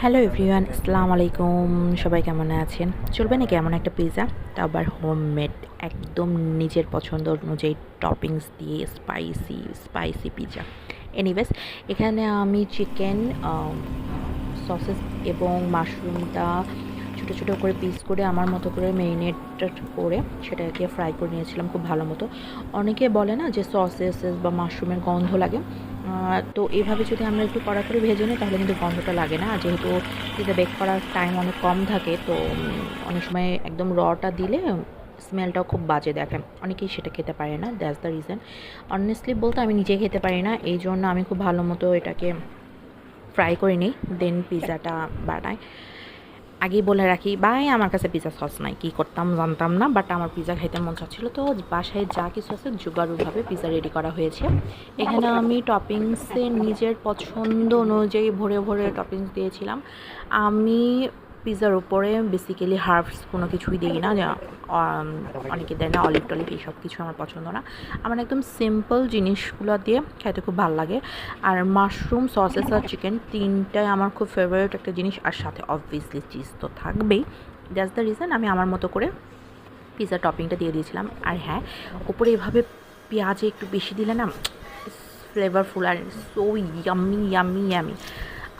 Hello everyone, আসসালামু আলাইকুম। সবাই কেমন আছেন? চলবে নাকি এমন একটা পিৎজা, তা আবার হোমমেড, একদম নিজের পছন্দ অনুযায়ী টপিংস দিয়ে স্পাইসি স্পাইসি পিৎজা। এনিওয়েজ, এখানে আমি চিকেন, সসেস এবং মাশরুমটা ছোটো ছোটো করে পিস করে আমার মতো করে ম্যারিনেটেড করে সেটাকে ফ্রাই করে নিয়েছিলাম খুব ভালো মতো। অনেকে বলে না যে সসেস বা মাশরুমের গন্ধ লাগে, তো এইভাবে যদি আমরা একটু কড়া করে ভেজে নিই তাহলে কিন্তু গন্ধটা লাগে না। আর যেহেতু পিৎজা বেক করার টাইম অনেক কম থাকে, তো অনেক সময় একদম রটা দিলে স্মেলটাও খুব বাজে দেখে, অনেকেই সেটা খেতে পারে না। That's the reason. অনেস্টলি বলতে আমি নিজে খেতে পারি না, এই জন্য আমি খুব ভালো মতো এটাকে ফ্রাই করে নিই, দেন পিৎজাটা বানাই। আগেই বলে রাখি ভাই, আমার কাছে পিৎজা সস নাই, কী করতাম জানতাম না, বাট আমার পিৎজা খাইতে মন চাচ্ছিলো, তো বাসায় যা কিছু আছে জোগাড়ভাবে পিৎজা রেডি করা হয়েছে। এখানে আমি টপিংসে নিজের পছন্দ অনুযায়ী ভরে ভরে টপিংস দিয়েছিলাম। আমি পিৎজার উপরে বেসিক্যালি হার্বস কোনো কিছুই দিই না, অনেকে দেয় না অলিভ টলিভ, এইসব কিছু আমার পছন্দ না। আমার একদম সিম্পল জিনিসগুলো দিয়ে খাইতে খুব ভালো লাগে। আর মাশরুম, সসেস আর চিকেন তিনটাই আমার খুব ফেভারিট একটা জিনিস, আর সাথে অবভিয়াসলি চিজ তো থাকবেই। দ্যাটস দ্য রিজন আমি আমার মতো করে পিৎজা টপিংটা দিয়ে দিয়েছিলাম। আর হ্যাঁ, উপরে এভাবে পেঁয়াজে একটু বেশি দিলে না, ফ্লেভারফুল আর সো ইয়াম্মি ইয়াম্মি ইয়ামি।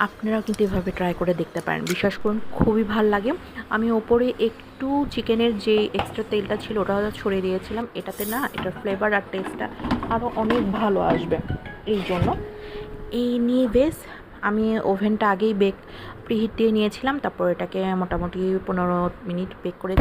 আপনারাও কিন্তু এভাবে ট্রাই করে দেখতে পারেন, বিশ্বাস করুন খুবই ভাল লাগে। আমি ওপরে একটু চিকেনের যে এক্সট্রা তেলটা ছিল ওটা ছড়িয়ে দিয়েছিলাম, এটাতে না এটার ফ্লেভার আর টেস্টটা আরও অনেক ভালো আসবে, এই জন্য। এই নিয়ে বেশ আমি ওভেনটা আগেই প্রিহিট দিয়ে নিয়েছিলাম, তারপর এটাকে মোটামুটি 15 মিনিট বেক করে